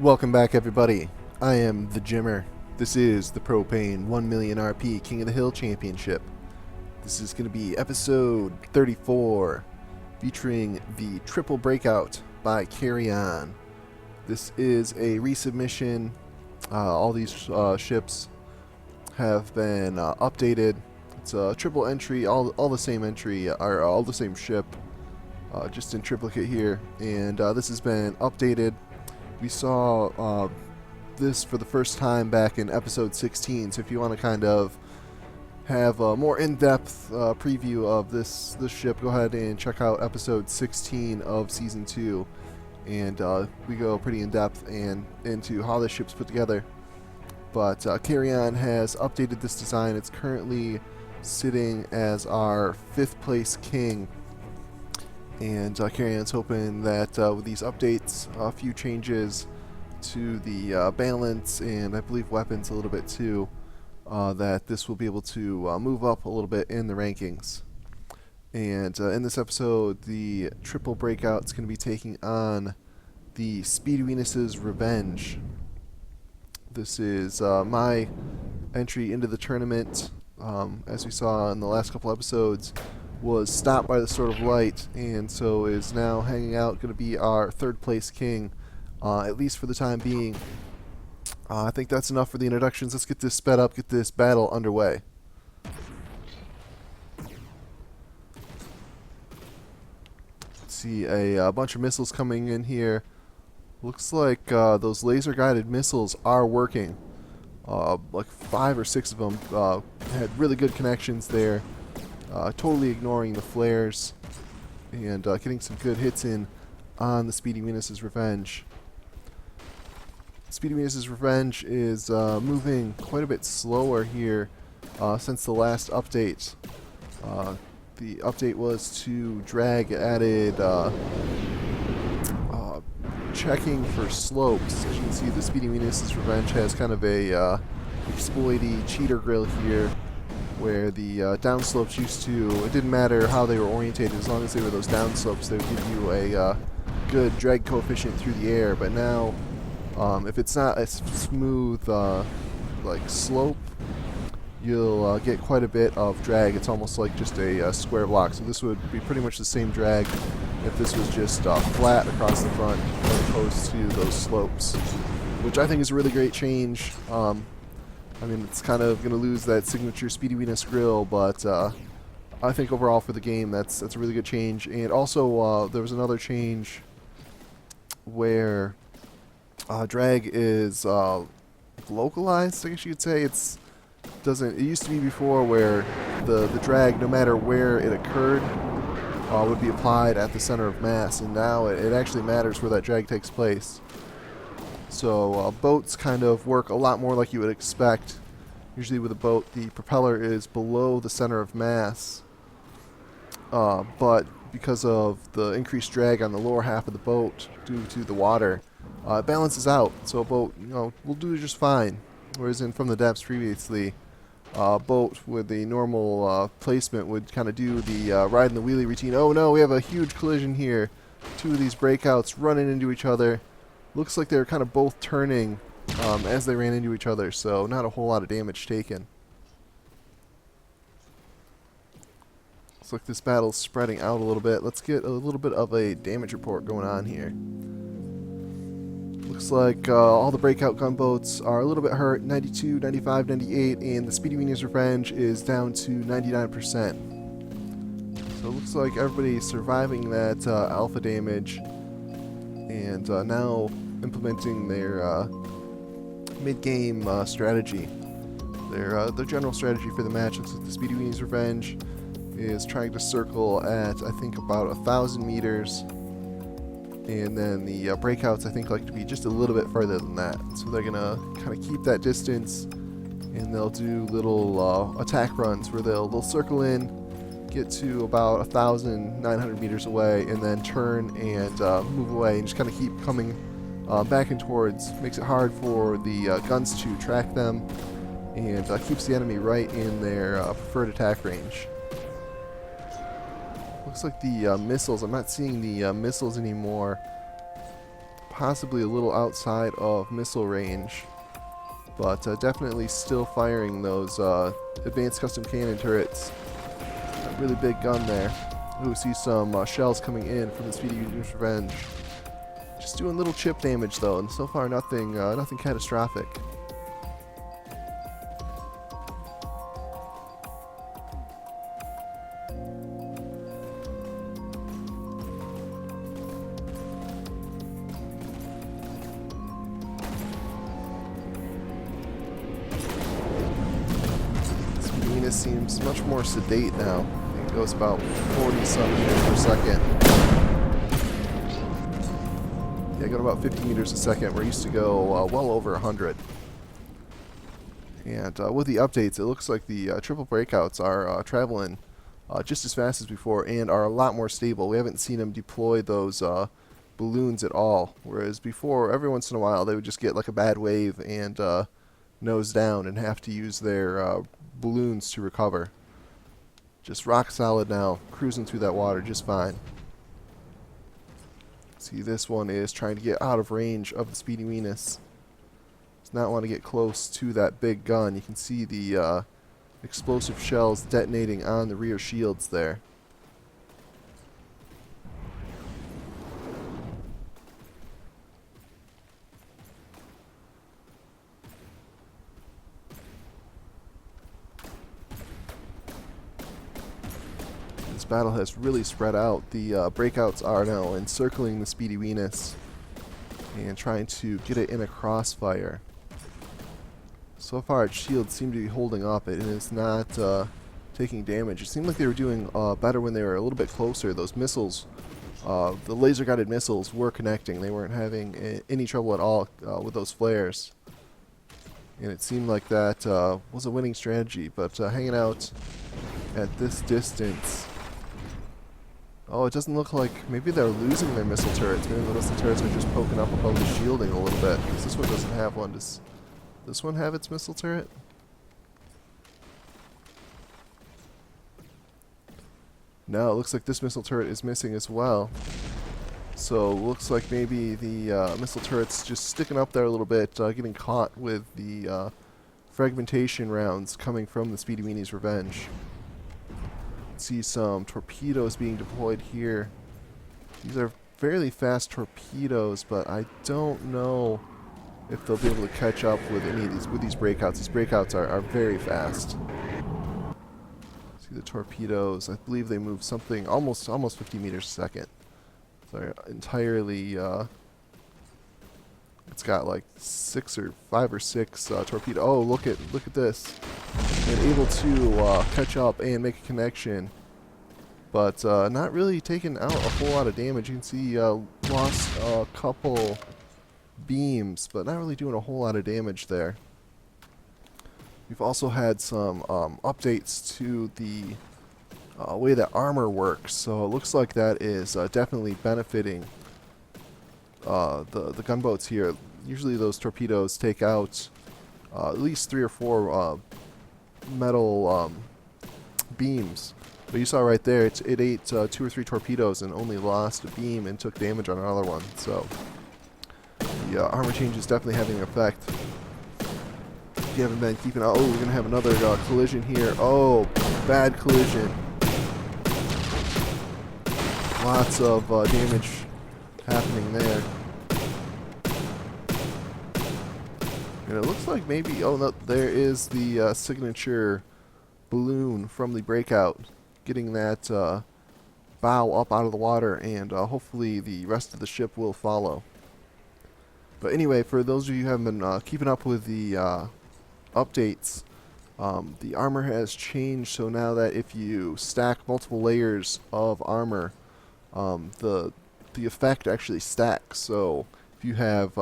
Welcome back, everybody. I am the Jimmer. This is the Propane 1 million RP King of the Hill Championship. This is going to be episode 34, featuring the Triple Breakout by Carry On. This is a resubmission. All these ships have been updated. It's a triple entry, all the same entry, are all the same ship, just in triplicate here. And this has been updated. We saw this for the first time back in episode 16, so if you want to kind of have a more in-depth preview of this ship, go ahead and check out episode 16 of season 2, and we go pretty in-depth and into how this ship's put together. But Carry On has updated this design. It's currently sitting as our 5th place king. And Carry On's hoping that with these updates, a few changes to the balance and I believe weapons a little bit too, that this will be able to move up a little bit in the rankings. And in this episode, the Triple Breakout's going to be taking on the Speedy Venus's Revenge. This is my entry into the tournament, as we saw in the last couple episodes. Was stopped by the Sword of Light, and so is now hanging out, going to be our 3rd place king, at least for the time being. I think that's enough for the introductions. Let's get this sped up, get this battle underway. See a bunch of missiles coming in here. Looks like those laser guided missiles are working. Like 5 or 6 of them had really good connections there. Totally ignoring the flares and getting some good hits in on the Speedy Venus's Revenge. Speedy Venus's Revenge is moving quite a bit slower here since the last update. The update was to drag added checking for slopes. As you can see, the Speedy Venus's Revenge has kind of a exploity cheater grill here, where the downslopes used to, it didn't matter how they were orientated, as long as they were those downslopes, they would give you a good drag coefficient through the air. But now, if it's not a smooth like slope, you'll get quite a bit of drag. It's almost like just a square block. So this would be pretty much the same drag if this was just flat across the front, as opposed to those slopes, which I think is a really great change. I mean, it's kind of going to lose that signature Speedy Venus grill, but I think overall for the game, that's a really good change. And also, there was another change where drag is localized, I guess you could say. It used to be before where the drag, no matter where it occurred, would be applied at the center of mass, and now it actually matters where that drag takes place. So boats kind of work a lot more like you would expect. Usually with a boat, the propeller is below the center of mass, but because of the increased drag on the lower half of the boat due to the water, it balances out. So a boat, will do just fine. Whereas in From the Depths previously, a boat with the normal placement would kind of do the ride in the wheelie routine. Oh no, we have a huge collision here. 2 of these breakouts running into each other. Looks like they're kind of both turning as they ran into each other, so not a whole lot of damage taken. Looks like this battle's spreading out a little bit. Let's get a little bit of a damage report going on here. Looks like all the breakout gunboats are a little bit hurt, 92, 95, 98, and the Speedy Venus Revenge is down to 99%. So it looks like everybody's surviving that alpha damage, and now implementing their mid-game strategy. Their general strategy for the match looks like the Speedy Venus Revenge is trying to circle at, I think, about 1,000 meters, and then the breakouts, I think, like to be just a little bit further than that. So they're gonna kind of keep that distance, and they'll do little attack runs where they'll circle in, get to about 1,900 meters away, and then turn and move away, and just kind of keep coming back and towards. Makes it hard for the guns to track them, and keeps the enemy right in their preferred attack range. Looks like the missiles, I'm not seeing the missiles anymore possibly a little outside of missile range, but definitely still firing those advanced custom cannon turrets. A really big gun there. Ooh, see some shells coming in from the Speedy Union's Revenge. Just doing little chip damage though, and so far nothing catastrophic. Venus seems much more sedate now. I think it goes about 40-some meters per second. Yeah, going about 50 meters a second. We're used to go well over 100. And with the updates, it looks like the triple breakouts are traveling just as fast as before and are a lot more stable. We haven't seen them deploy those balloons at all. Whereas before, every once in a while, they would just get like a bad wave and nose down and have to use their balloons to recover. Just rock solid now, cruising through that water just fine. See, this one is trying to get out of range of the Speedy Venus. Does not want to get close to that big gun. You can see the explosive shells detonating on the rear shields there. This battle has really spread out. The breakouts are now encircling the Speedy Venus and trying to get it in a crossfire. So far, its shields seem to be holding up. It is not taking damage. It seemed like they were doing better when they were a little bit closer. Those missiles, the laser-guided missiles, were connecting. They weren't having any trouble at all with those flares. And it seemed like that was a winning strategy. But hanging out at this distance... Oh, it doesn't look like maybe they're losing their missile turrets. Maybe the missile turrets are just poking up above the shielding a little bit. Because this one doesn't have one. Does this one have its missile turret? No, it looks like this missile turret is missing as well. So it looks like maybe the missile turret's just sticking up there a little bit, getting caught with the fragmentation rounds coming from the Speedy Weenies' Revenge. See some torpedoes being deployed here. These are fairly fast torpedoes, but I don't know if they'll be able to catch up with any of these breakouts. These breakouts are very fast. See the torpedoes. I believe they move something almost 50 meters a second. So they're entirely. It's got like 5 or 6 torpedoes. Oh, look at this. And able to catch up and make a connection, but not really taking out a whole lot of damage. You can see lost a couple beams, but not really doing a whole lot of damage there. We've also had some updates to the way that armor works, so it looks like that is definitely benefiting the gunboats here. Usually those torpedoes take out at least 3 or 4 metal beams, but you saw right there it ate 2 or 3 torpedoes and only lost a beam and took damage on another one. So the armor change is definitely having an effect. If you haven't been keeping out, oh, we're gonna have another collision here. Oh, bad collision. Lots of damage happening there. And it looks like maybe, oh no, there is the signature balloon from the breakout, getting that bow up out of the water, and hopefully the rest of the ship will follow. But anyway, for those of you who haven't been keeping up with the updates, the armor has changed, so now that if you stack multiple layers of armor, the effect actually stacks. So if you have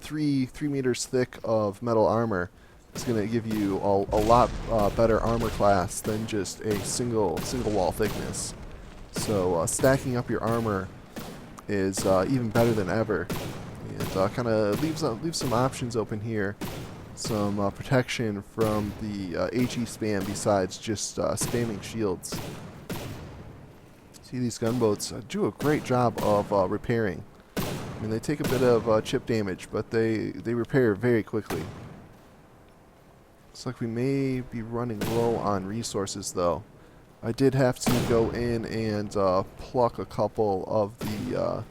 3 meters thick of metal armor, it's going to give you a lot better armor class than just a single wall thickness. So stacking up your armor is even better than ever, and kind of leaves some options open here. Some protection from the HE spam besides just spamming shields. See, these gunboats do a great job of repairing. mean, they take a bit of chip damage, but they repair very quickly. Looks like we may be running low on resources, though. I did have to go in and pluck a couple of the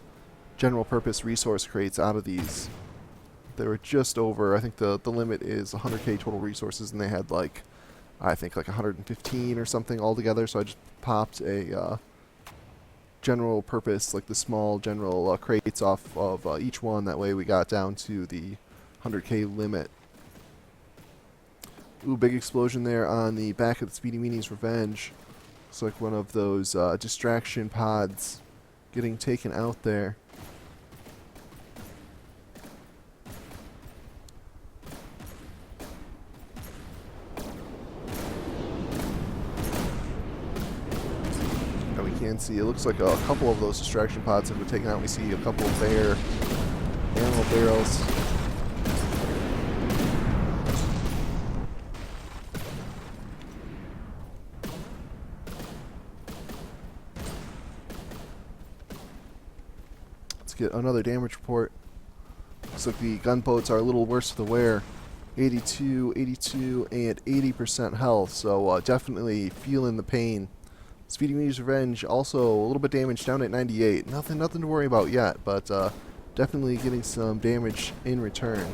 general purpose resource crates out of these. They were just over, I think the limit is 100k total resources, and they had like, I think like 115 or something altogether, so I just popped a general purpose, like the small general crates off of each one. That way we got down to the 100k limit. Ooh, big explosion there on the back of the Speedy Weenies Revenge. Looks like one of those distraction pods getting taken out there. And we can see, it looks like a couple of those distraction pods have been taken out. We see a couple of bare ammo barrels. Get another damage report. Looks like the gunboats are a little worse for the wear. 82, 82, and 80% health, so definitely feeling the pain. Speedy Weenies Revenge also a little bit damaged, down at 98. Nothing to worry about yet, but definitely getting some damage in return.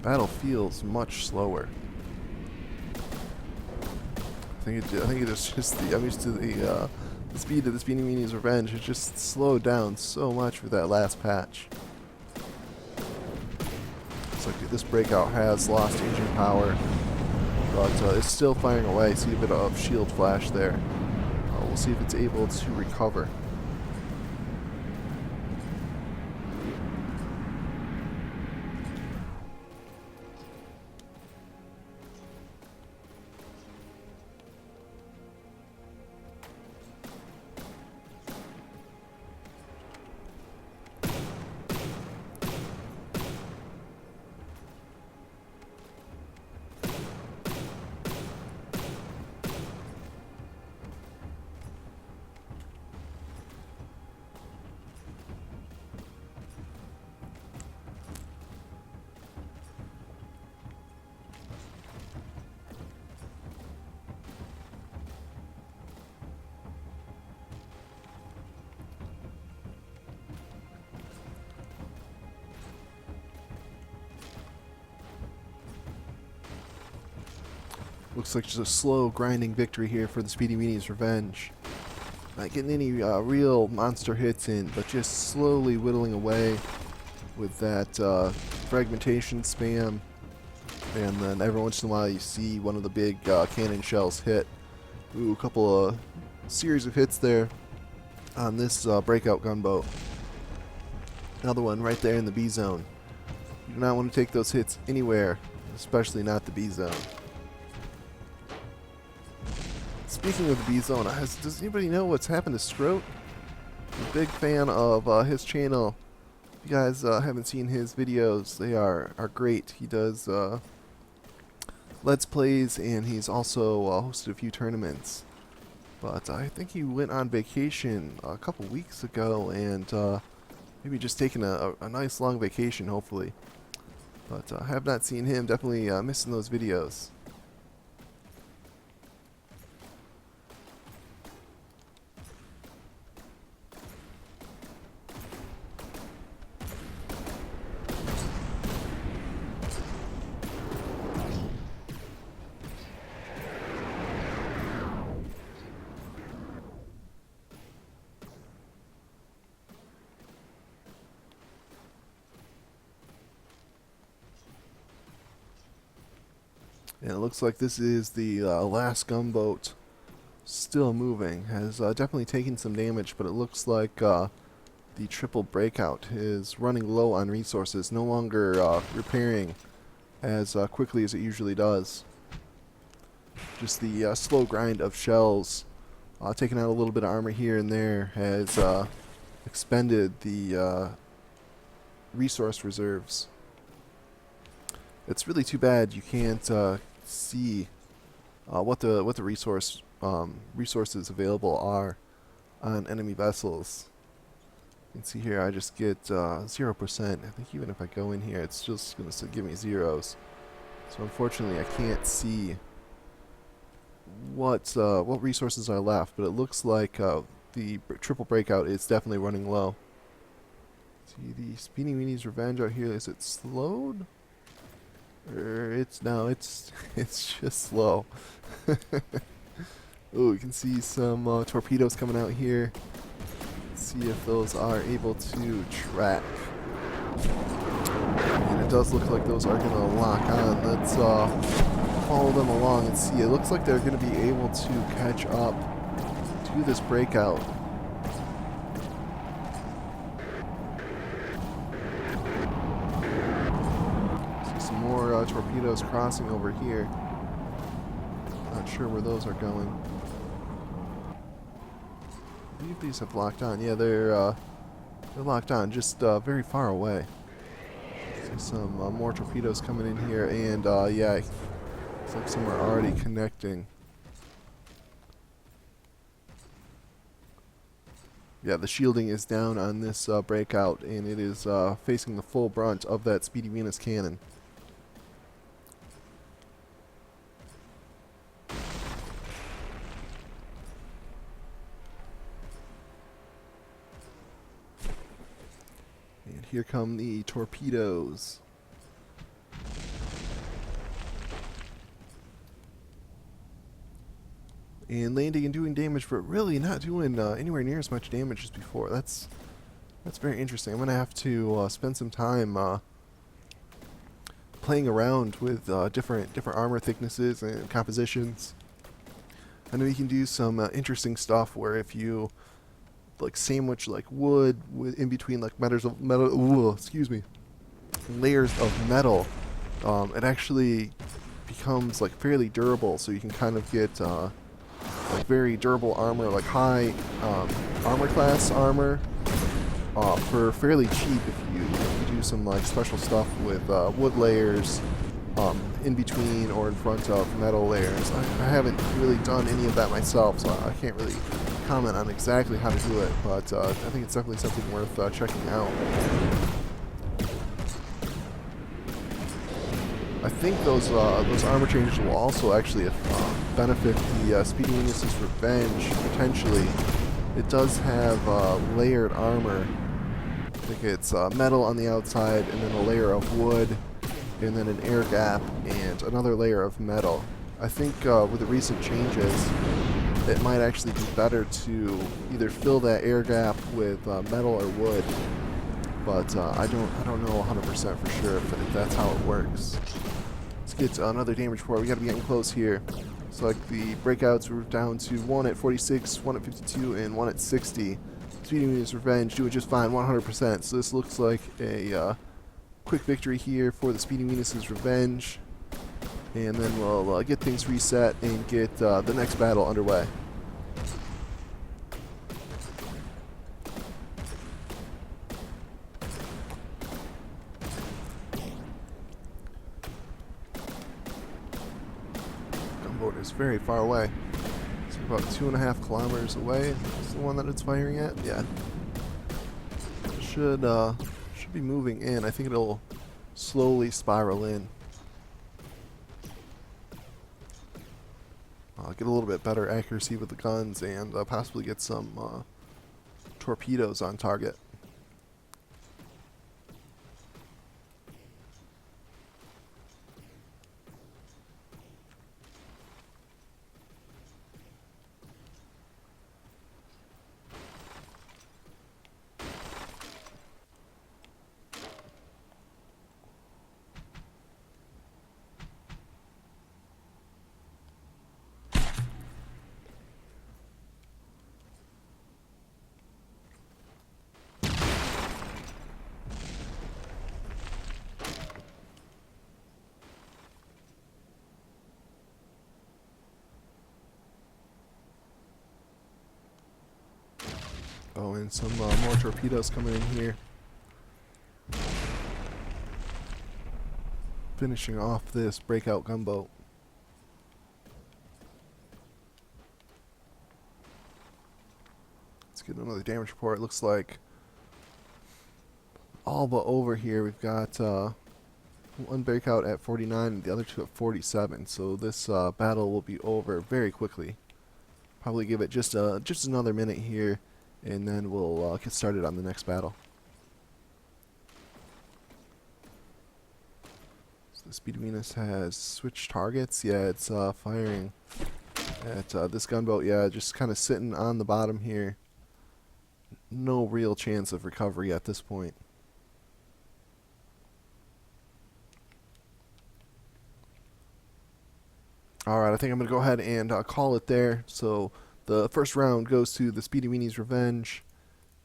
Battle feels much slower. I think it's just the, I'm used to the speed of the Speedy Weenies Revenge. It just slowed down so much for that last patch. Looks like this breakout has lost engine power, but it's still firing away. See a bit of shield flash there. We'll see if it's able to recover. Looks like just a slow grinding victory here for the Speedy Weenies Revenge. Not getting any real monster hits in, but just slowly whittling away with that fragmentation spam. And then every once in a while you see one of the big cannon shells hit. Ooh, a couple of series of hits there on this breakout gunboat. Another one right there in the B zone. You do not want to take those hits anywhere, especially not the B zone. Speaking of the B zone, does anybody know what's happened to Scroat? I'm a big fan of his channel. If you guys haven't seen his videos, they are great. He does Let's Plays, and he's also hosted a few tournaments. But I think he went on vacation a couple weeks ago, and maybe just taking a nice long vacation, hopefully. But I have not seen him. Definitely missing those videos. And it looks like this is the last gunboat still moving. Has definitely taken some damage, but it looks like the triple breakout is running low on resources, no longer repairing as quickly as it usually does. Just the slow grind of shells, taking out a little bit of armor here and there, has expended the resource reserves. It's really too bad you can't see what the resources available are on enemy vessels. You can see here I just get 0%. I think even if I go in here, it's just going to give me zeros. So unfortunately, I can't see what resources are left. But it looks like the triple breakout is definitely running low. See the Speedy Weenie's Revenge out here. Is it slowed? It's just slow. Oh, you can see some torpedoes coming out here. See if those are able to track. And it does look like those are going to lock on. Let's follow them along and see. It looks like they're going to be able to catch up to this breakout. See some more torpedoes crossing over here. Not sure where those are going. I believe these have locked on. Yeah, they're locked on, just very far away. See some more torpedoes coming in here, and yeah, looks like some are already connecting. Yeah, the shielding is down on this breakout, and it is facing the full brunt of that Speedy Venus cannon. And here come the torpedoes. And landing and doing damage, but really not doing anywhere near as much damage as before. That's very interesting. I'm going to have to spend some time playing around with different armor thicknesses and compositions. I know you can do some interesting stuff where if you like sandwich like wood in between like layers of metal, it actually becomes like fairly durable, so you can kind of get like very durable armor, like high armor class armor for fairly cheap if you do some like special stuff with wood layers in between or in front of metal layers. I haven't really done any of that myself, so I can't really comment on exactly how to do it, but I think it's definitely something worth checking out. I think those armor changes will also actually benefit the Speedy Venus's Revenge potentially. It does have layered armor. I think it's metal on the outside, and then a layer of wood, and then an air gap, and another layer of metal. I think with the recent changes, it might actually be better to either fill that air gap with metal or wood, but I don't know 100% for sure if that's how it works. Let's get another damage report. We got to be getting close here. So like the breakouts were down to 1 at 46, 1 at 52, and 1 at 60. Speedy Venus Revenge doing just fine, 100%. So this looks like a quick victory here for the Speedy Venus's Revenge. And then we'll get things reset and get the next battle underway. Gunboat is very far away. It's about 2.5 kilometers away. Is the one that it's firing at? Yeah. Should be moving in. I think it'll slowly spiral in. Get a little bit better accuracy with the guns and possibly get some torpedoes on target. Oh, and some more torpedoes coming in here. Finishing off this breakout gunboat. Let's get another damage report. It looks like all but over here. We've got one breakout at 49 and the other two at 47. So this battle will be over very quickly. Probably give it just another minute here, and then we'll get started on the next battle. So the Speedy Venus has switched targets. Yeah, it's firing at this gunboat. Yeah, just kind of sitting on the bottom here. No real chance of recovery at this point. Alright, I think I'm going to go ahead and call it there. So the first round goes to the Speedy Weenies Revenge,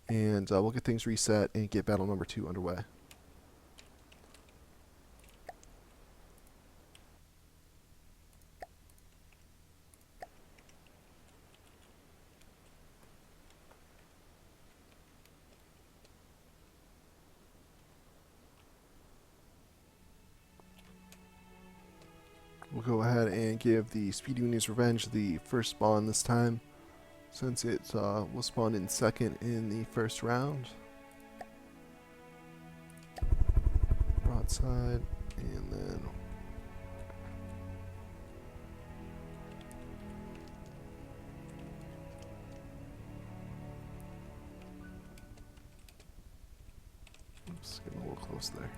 and we'll get things reset and get battle number 2 underway. We'll go ahead and give the Speedy Weenies Revenge the first spawn this time, since it was spawned in second in the first round. Broadside, and then oops, getting a little close there.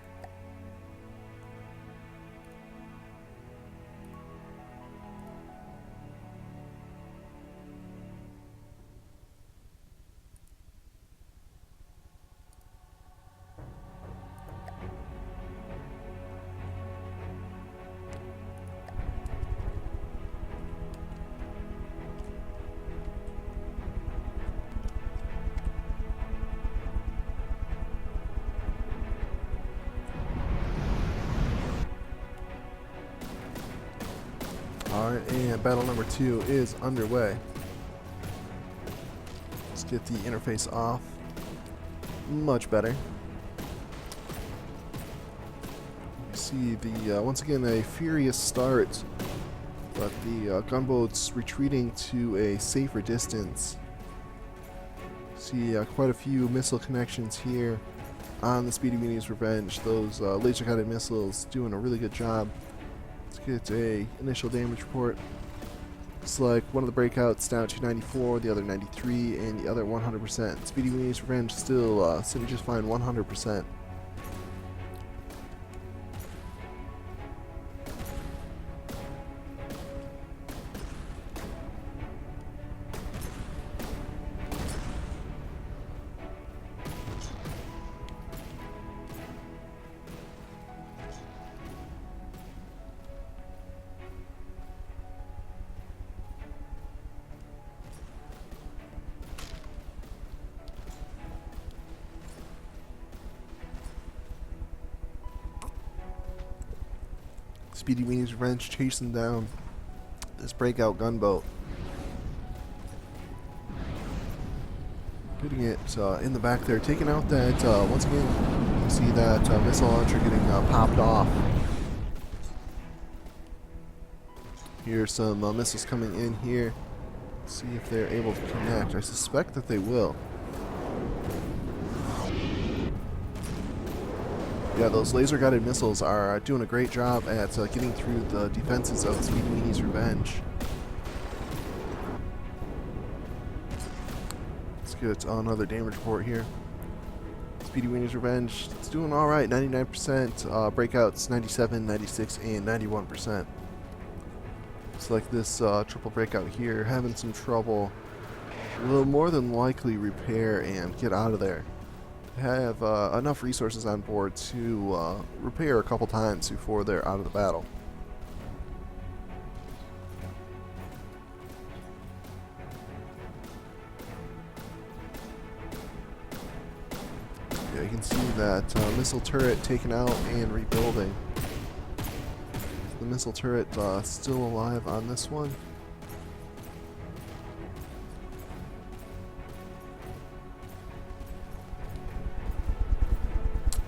Alright, and battle number 2 is underway. Let's get the interface off. Much better. You see the once again a furious start, but the gunboat's retreating to a safer distance. See quite a few missile connections here on the Speedy Weenies Revenge. Those laser guided missiles doing a really good job. Let's get a initial damage report. Looks like one of the breakouts down to 94, the other 93, and the other 100%. Speedy Weenies Revenge still sitting just fine, 100%. Speedy Weenies Revenge chasing down this breakout gunboat. Getting it in the back there, taking out that, once again, you see that missile launcher getting popped off. Here's some missiles coming in here. See if they're able to connect. I suspect that they will. Yeah, those laser-guided missiles are doing a great job at getting through the defenses of Speedy Weenies Revenge. Let's get another damage report here. Speedy Weenies Revenge, it's doing alright, 99%, breakouts 97, 96, and 91%. Looks like this triple breakout here having some trouble. Will more than likely repair and get out of there. Have enough resources on board to repair a couple times before they're out of the battle. Yeah, you can see that missile turret taken out and rebuilding. The missile turret still alive on this one.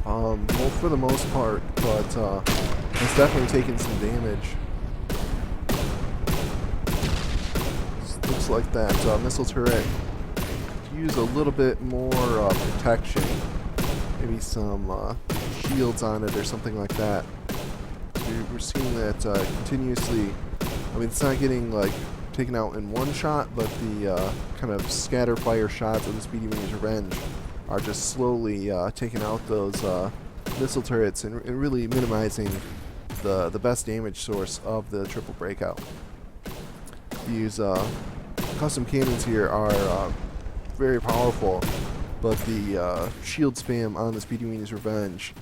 well, for the most part, but it's definitely taken some damage. Looks like that missile turret could use a little bit more protection. Maybe some shields on it or something like that. We're seeing that continuously. I mean, it's not getting like taken out in one shot, but the kind of scatter fire shots of the Speedy Wing's Revenge are just slowly taking out those missile turrets and really minimizing the best damage source of the triple breakout. These custom cannons here are very powerful, but the shield spam on the Speedy Wing's Revenge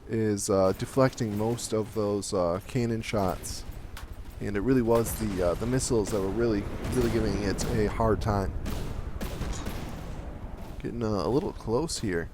is deflecting most of those cannon shots, and it really was the missiles that were really giving it a hard time. Getting a little close here.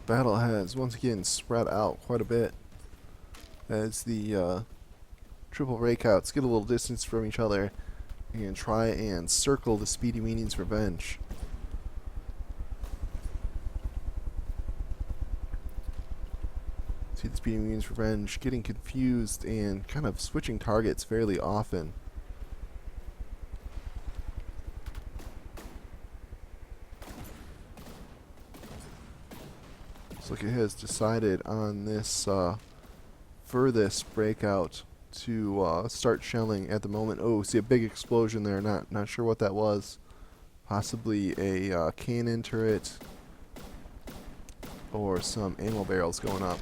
Battle has once again spread out quite a bit as the triple breakouts get a little distance from each other and try and circle the Speedy Weenie's Revenge. See the Speedy Weenie's Revenge getting confused and kind of switching targets fairly often. Looks like it has decided on this furthest breakout to start shelling at the moment. Oh, see a big explosion there. Not sure what that was. Possibly a cannon turret or some ammo barrels going up.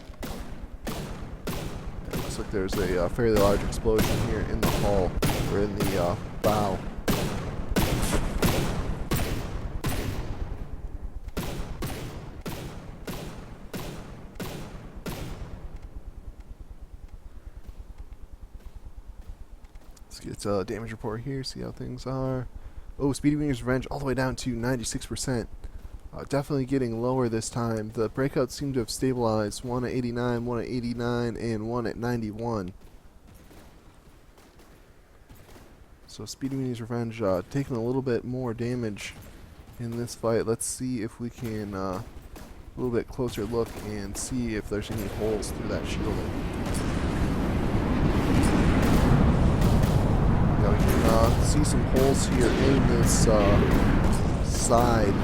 It looks like there's a fairly large explosion here in the hull or in the bow. Let's get a damage report here, see how things are. Oh, Speedy Weenie's Revenge all the way down to 96%. Definitely getting lower this time. The breakouts seem to have stabilized. One at 89, one at 89, and one at 91. So Speedy Weenie's Revenge taking a little bit more damage in this fight. Let's see if we can a little bit closer look and see if there's any holes through that shielding. Yeah, we can see some holes here in this side.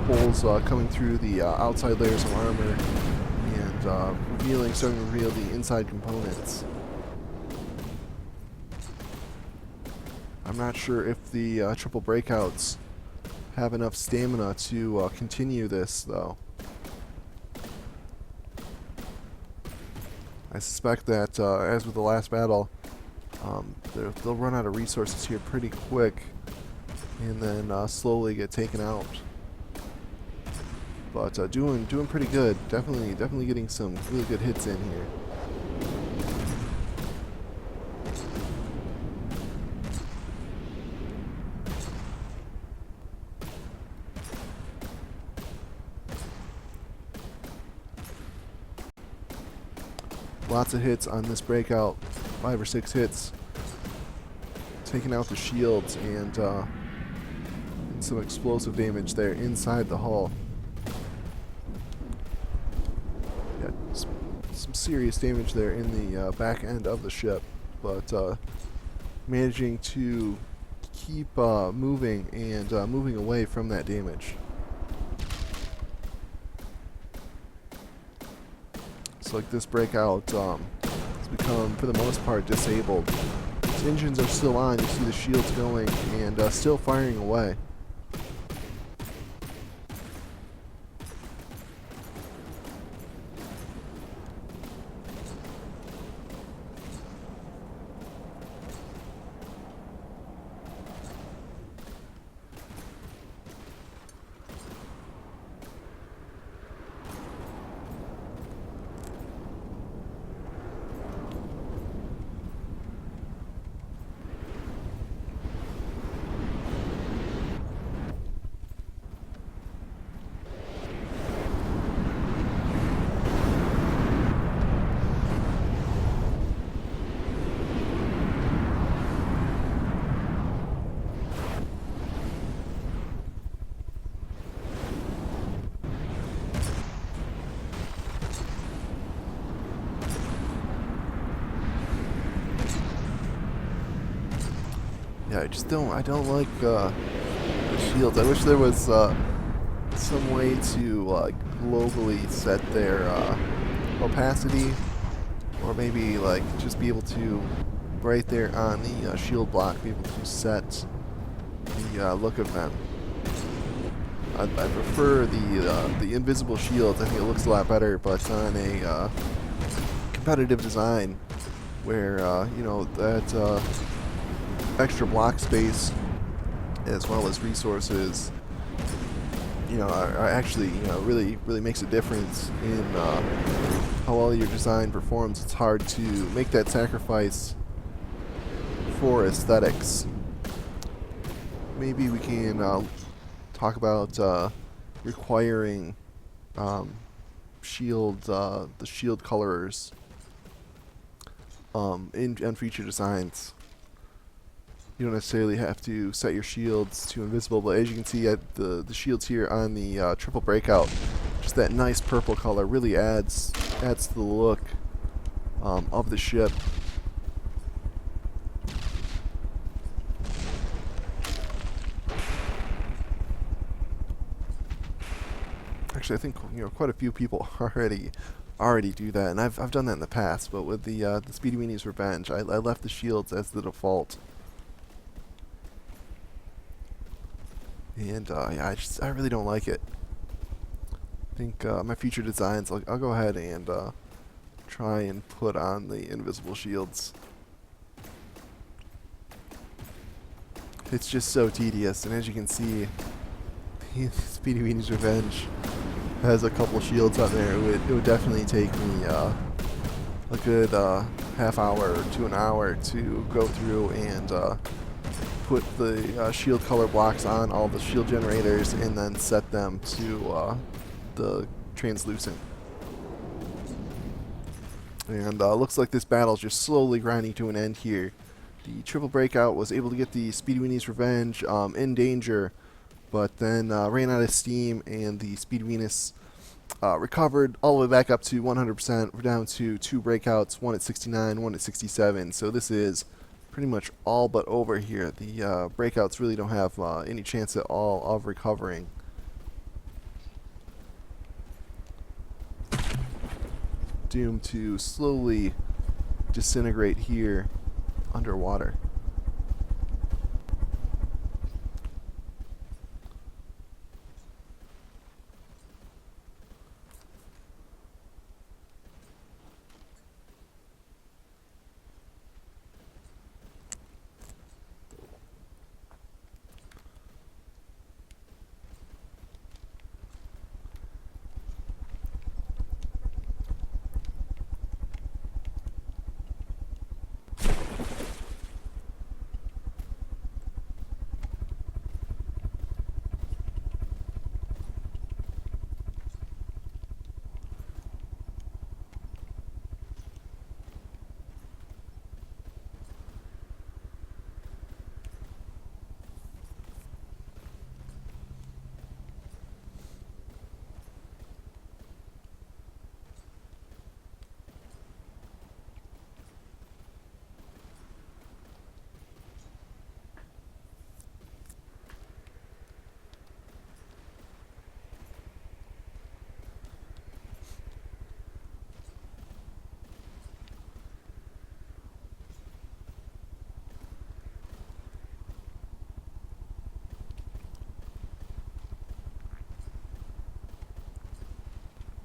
Holes coming through the outside layers of armor and starting to reveal the inside components. I'm not sure if the triple breakouts have enough stamina to continue this, though. I suspect that, as with the last battle, they'll run out of resources here pretty quick and then slowly get taken out. But doing pretty good. Definitely getting some really good hits in here. Lots of hits on this breakout. 5 or 6 hits. Taking out the shields and some explosive damage there inside the hull. Yeah, some serious damage there in the back end of the ship, but managing to keep moving and moving away from that damage. looks like this breakout has become, for the most part, disabled. Its engines are still on. You see the shields going and still firing away. Yeah, I don't like the shields. I wish there was some way to globally set their opacity, or maybe like just be able to, right there on the shield block, be able to set the look of them. I prefer the invisible shields. I think it looks a lot better, but on a competitive design where you know, that extra block space as well as resources, you know, are actually, you know, really makes a difference in how well your design performs. It's hard to make that sacrifice for aesthetics. Maybe we can talk about requiring the shield colorers in future designs. You don't necessarily have to set your shields to invisible, but as you can see, at the shields here on the triple breakout, just that nice purple color really adds to the look of the ship. Actually, I think, you know, quite a few people already do that, and I've done that in the past. But with the Speedy Weenie's Revenge, I left the shields as the default. And yeah, I really don't like it. I think my future designs, I'll go ahead and try and put on the invisible shields. It's just so tedious, and as you can see, Speedy Weenie's Revenge has a couple shields on there. It would definitely take me a good half hour to an hour to go through and put the shield color blocks on all the shield generators and then set them to the translucent. And looks like this battle's just slowly grinding to an end here. The triple breakout was able to get the Speedy Weenie's Revenge in danger, but then ran out of steam, and the Speedy Weenus recovered all the way back up to 100%. We're down to 2 breakouts, one at 69, one at 67. So this is pretty much all but over here. The breakouts really don't have any chance at all of recovering. Doomed to slowly disintegrate here underwater.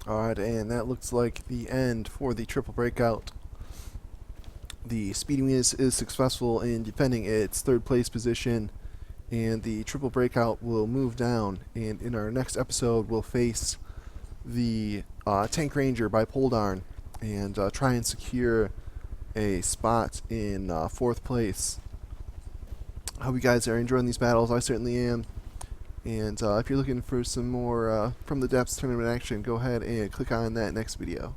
Alright, and that looks like the end for the triple breakout. The Speedy Weenus is successful in defending its third place position, and the triple breakout will move down, and in our next episode we'll face the Tank Ranger by Poldarn and try and secure a spot in fourth place. I hope you guys are enjoying these battles. I certainly am. And if you're looking for some more From the Depths tournament action, go ahead and click on that next video.